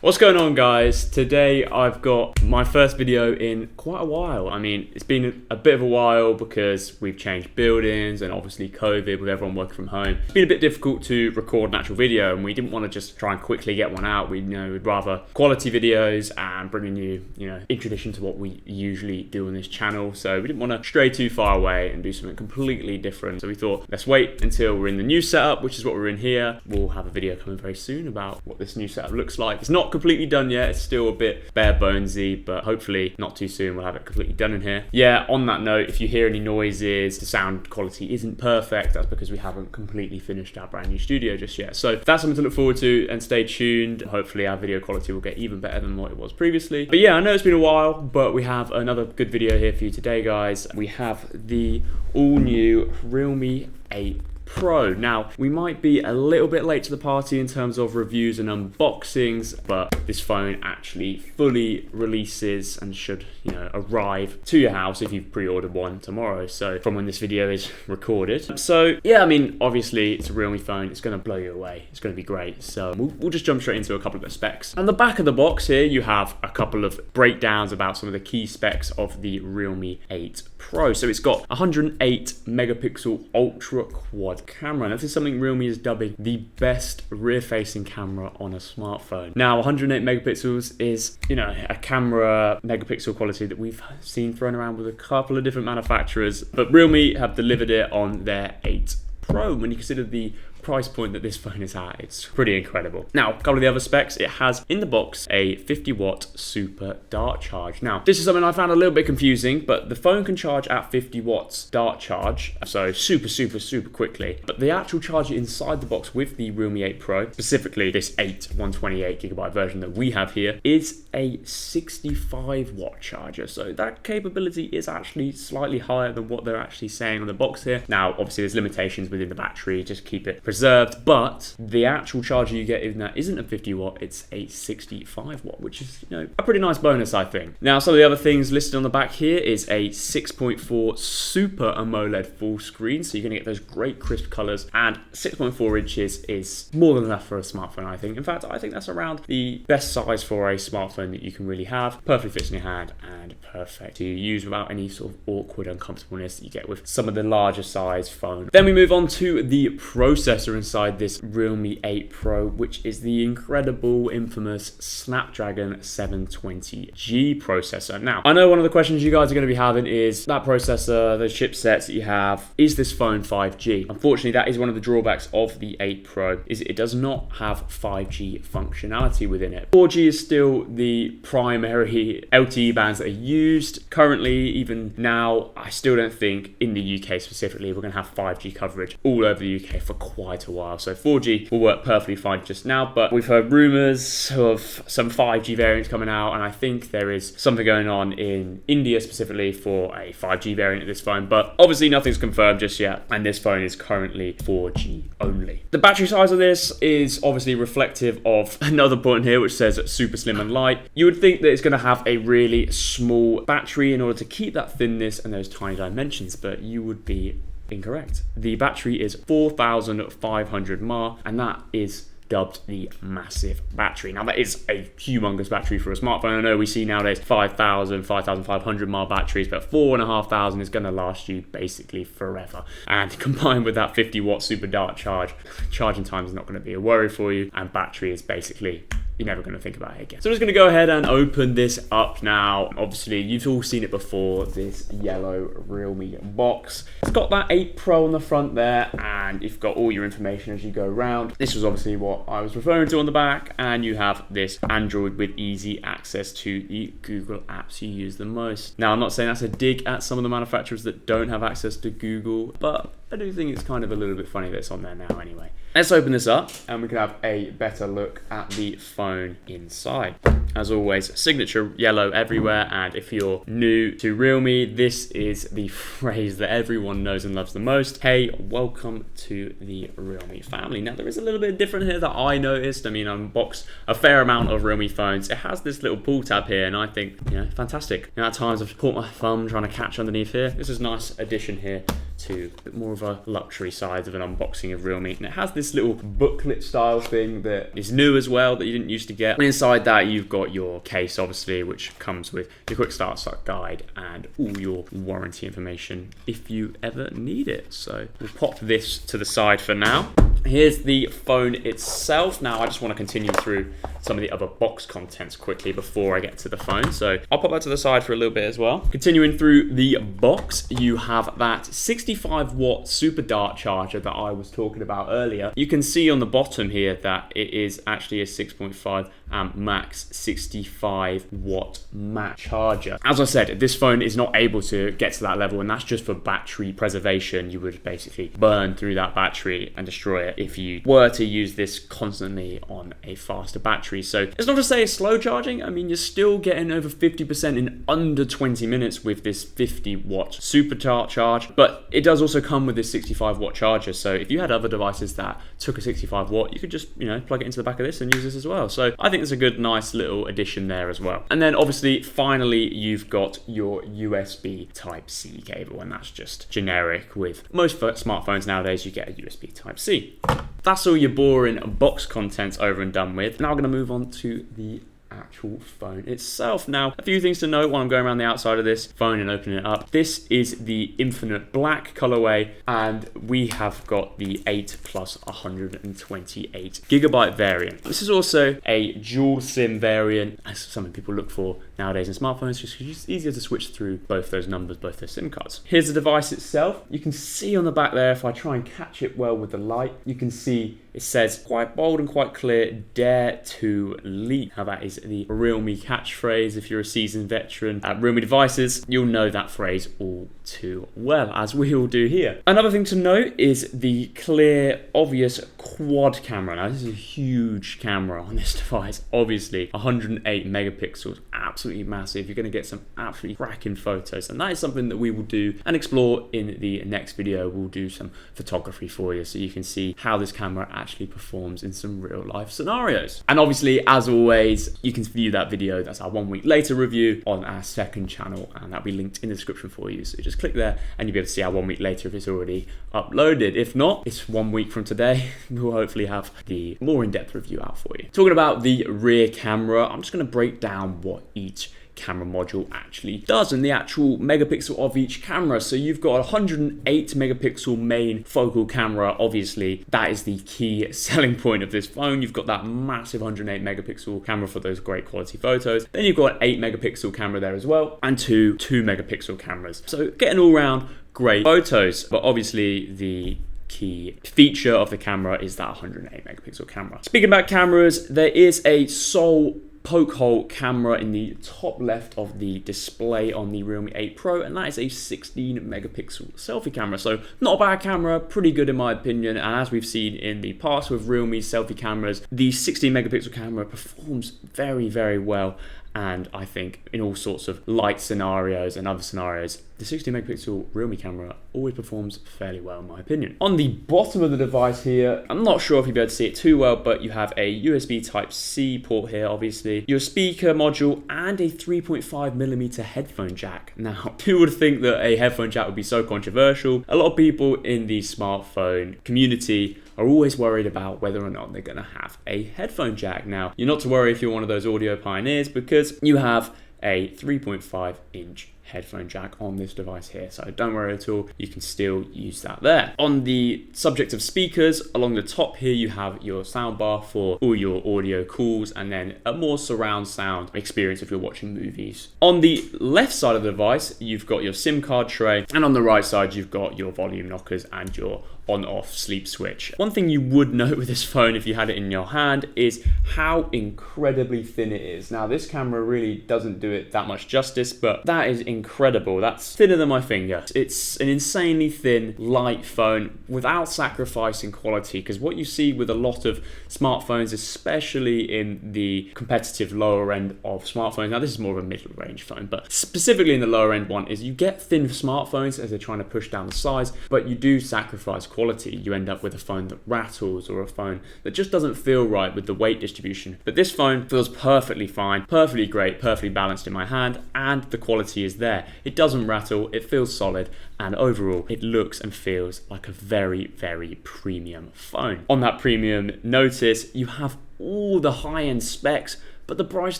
What's going on, guys? Today I've got my first video in quite a while. I mean, it's been a bit of a while because we've changed buildings and obviously COVID with everyone working from home. It's been a bit difficult to record an actual video, and we didn't want to just try and quickly get one out. We'd rather quality videos and bringing you, in tradition to what we usually do on this channel. So we didn't want to stray too far away and do something completely different. So we thought, let's wait until we're in the new setup, which is what we're in here. We'll have a video coming very soon about what this new setup looks like. It's not completely done yet. It's still a bit bare bonesy, but hopefully not too soon we'll have it completely done in here. Yeah, on that note, if you hear any noises, the sound quality isn't perfect, that's because we haven't completely finished our brand new studio just yet. So that's something to look forward to, and stay tuned. Hopefully our video quality will get even better than what it was previously. But yeah, I know it's been a while, but we have another good video here for you today, guys. We have the all new Realme 8 Pro. Now, we might be a little bit late to the party in terms of reviews and unboxings, but this phone actually fully releases and should, arrive to your house if you've pre-ordered one tomorrow. So from when this video is recorded. So yeah, I mean, obviously it's a Realme phone. It's going to blow you away. It's going to be great. So we'll just jump straight into a couple of the specs. On the back of the box here, you have a couple of breakdowns about some of the key specs of the Realme 8 Pro. So it's got 108 megapixel ultra quad camera. Now, this is something Realme is dubbing the best rear-facing camera on a smartphone. Now, 108 megapixels is, a camera megapixel quality that we've seen thrown around with a couple of different manufacturers, but Realme have delivered it on their 8 Pro. When you consider the price point that this phone is at, it's pretty incredible. Now, a couple of the other specs, it has in the box a 50-watt super dart charge. Now, this is something I found a little bit confusing, but the phone can charge at 50 watts dart charge, so super quickly. But the actual charger inside the box with the Realme 8 Pro, specifically this 128GB version that we have here, is a 65-watt charger. So that capability is actually slightly higher than what they're actually saying on the box here. Now, obviously there's limitations within the battery, just keep it preserved, but the actual charger you get in that isn't a 50 watt, it's a 65 watt, which is, a pretty nice bonus, I think. Now, some of the other things listed on the back here is a 6.4 Super AMOLED full screen, so you're gonna get those great crisp colors, and 6.4 inches is more than enough for a smartphone, I think. In fact, I think that's around the best size for a smartphone that you can really have. Perfectly fits in your hand and perfect to use without any sort of awkward uncomfortableness that you get with some of the larger size phones. Then we move on to the processor inside this Realme 8 Pro, which is the incredible, infamous Snapdragon 720G processor. Now, I know one of the questions you guys are going to be having is that processor, those chipsets that you have, is this phone 5G? Unfortunately, that is one of the drawbacks of the 8 Pro, is it does not have 5G functionality within it. 4G is still the primary LTE bands that are used. Currently, even now, I still don't think in the UK specifically, we're going to have 5G coverage all over the UK for quite a while. So 4G will work perfectly fine just now, but we've heard rumors of some 5G variants coming out, and I think there is something going on in India specifically for a 5G variant of this phone, but obviously nothing's confirmed just yet, and this phone is currently 4G only. The battery size of this is obviously reflective of another point here which says super slim and light. You would think that it's going to have a really small battery in order to keep that thinness and those tiny dimensions, but you would be incorrect. The battery is 4,500 mAh, and that is dubbed the massive battery. Now, that is a humongous battery for a smartphone. I know we see nowadays 5,000, 5,500 mAh batteries, but 4,500 is going to last you basically forever. And combined with that 50-watt super dart charge, charging time is not going to be a worry for you, and battery is basically, you're never going to think about it again. So I'm just going to go ahead and open this up now. Obviously, you've all seen it before, this yellow Realme box. It's got that 8 Pro on the front there, and you've got all your information as you go around. This was obviously what I was referring to on the back, and you have this Android with easy access to the Google apps you use the most. Now, I'm not saying that's a dig at some of the manufacturers that don't have access to Google, but I do think it's kind of a little bit funny that it's on there now anyway. Let's open this up and we can have a better look at the phone inside. As always, signature yellow everywhere, and if you're new to Realme, this is the phrase that everyone knows and loves the most. Hey, welcome to the Realme family. Now, there is a little bit different here that I noticed. I mean, I unboxed a fair amount of Realme phones. It has this little pull tab here, and I think, fantastic. At times I've caught my thumb trying to catch underneath here. This is a nice addition here to a bit more of a luxury side of an unboxing of Realme. And it has this little booklet style thing that is new as well that you didn't used to get. And inside that you've got your case, obviously, which comes with your quick start guide and all your warranty information if you ever need it. So we'll pop this to the side for now. Here's the phone itself. Now I just want to continue through some of the other box contents quickly before I get to the phone. So I'll pop that to the side for a little bit as well. Continuing through the box, you have that 65 watt super dart charger that I was talking about earlier. You can see on the bottom here that it is actually a 6.5 amp max 65 watt max charger. As I said, this phone is not able to get to that level, and that's just for battery preservation. You would basically burn through that battery and destroy it if you were to use this constantly on a faster battery. So it's not to say it's slow charging. I mean, you're still getting over 50% in under 20 minutes with this 50 watt super charge, but it does also come with this 65 watt charger. So if you had other devices that took a 65 watt, you could just, plug it into the back of this and use this as well. So I think it's a good, nice little addition there as well. And then obviously, finally, you've got your USB Type-C cable, and that's just generic with most smartphones nowadays. You get a USB Type-C. That's all your boring box contents over and done with. Now we're going to move on to the actual phone itself. Now, a few things to note while I'm going around the outside of this phone and opening it up. This is the Infinite Black colorway, and we have got the 8 plus 128 gigabyte variant. This is also a dual SIM variant, as something people look for nowadays in smartphones, just because it's easier to switch through both those numbers, both those SIM cards. Here's the device itself. You can see on the back there, if I try and catch it well with the light, you can see it says quite bold and quite clear, "Dare to leap." How that is the Realme catchphrase. If you're a seasoned veteran at Realme devices, you'll know that phrase all too well, as we all do here. Another thing to note is the clear, obvious quad camera. Now, this is a huge camera on this device. Obviously, 108 megapixels, absolutely massive. You're going to get some absolutely cracking photos, and that is something that we will do and explore in the next video. We'll do some photography for you so you can see how this camera actually performs in some real life scenarios. And obviously, as always, you can view that video, that's our 1 week later review, on our second channel, and that'll be linked in the description for you. So just click there and you'll be able to see our 1 week later if it's already uploaded. If not, it's 1 week from today. We'll hopefully have the more in-depth review out for you. Talking about the rear camera, I'm just going to break down what each camera module actually does and the actual megapixel of each camera. So you've got a 108 megapixel main focal camera. Obviously, that is the key selling point of this phone. You've got that massive 108 megapixel camera for those great quality photos. Then you've got an 8 megapixel camera there as well, and two 2 megapixel cameras. So getting all round great photos, but obviously the key feature of the camera is that 108 megapixel camera. Speaking about cameras, there is a sole poke hole camera in the top left of the display on the Realme 8 Pro, and that is a 16 megapixel selfie camera. So not a bad camera, pretty good in my opinion. And as we've seen in the past with Realme selfie cameras, the 16 megapixel camera performs very, very well. And I think in all sorts of light scenarios and other scenarios, the 16 megapixel Realme camera always performs fairly well in my opinion. On the bottom of the device here, I'm not sure if you'll be able to see it too well, but you have a USB Type-C port here, obviously, your speaker module, and a 3.5mm headphone jack. Now, who would think that a headphone jack would be so controversial? A lot of people in the smartphone community are always worried about whether or not they're going to have a headphone jack. Now, you're not to worry if you're one of those audio pioneers, because you have a 3.5-inch headphone jack on this device here, so don't worry at all, you can still use that there. On the subject of speakers, along the top here you have your soundbar for all your audio calls, and then a more surround sound experience if you're watching movies. On the left side of the device you've got your SIM card tray, and on the right side you've got your volume knockers and your on-off sleep switch. One thing you would note with this phone if you had it in your hand is how incredibly thin it is. Now, this camera really doesn't do it that much justice, but that is incredible. That's thinner than my finger. It's an insanely thin, light phone without sacrificing quality, because what you see with a lot of smartphones, especially in the competitive lower end of smartphones, now this is more of a middle-range phone, but specifically in the lower end one, is you get thin smartphones as they're trying to push down the size, but you do sacrifice quality. You end up with a phone that rattles or a phone that just doesn't feel right with the weight distribution. But this phone feels perfectly fine, perfectly great, perfectly balanced in my hand, and the quality is there. It doesn't rattle, it feels solid, and overall it looks and feels like a very, very premium phone. On that premium notice, you have all the high-end specs, but the price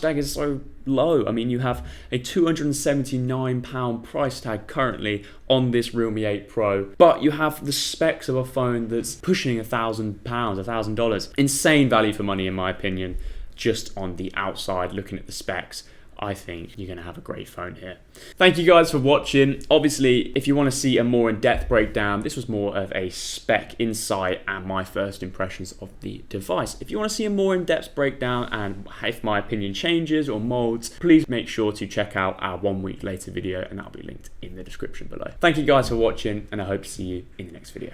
tag is so low. I mean, you have a £279 price tag currently on this Realme 8 Pro, but you have the specs of a phone that's pushing £1,000, $1,000. Insane value for money, in my opinion, just on the outside, looking at the specs. I think you're going to have a great phone here. Thank you guys for watching. Obviously, if you want to see a more in-depth breakdown, this was more of a spec insight and my first impressions of the device. If you want to see a more in-depth breakdown and if my opinion changes or molds, please make sure to check out our 1 week later video, and that'll be linked in the description below. Thank you guys for watching, and I hope to see you in the next video.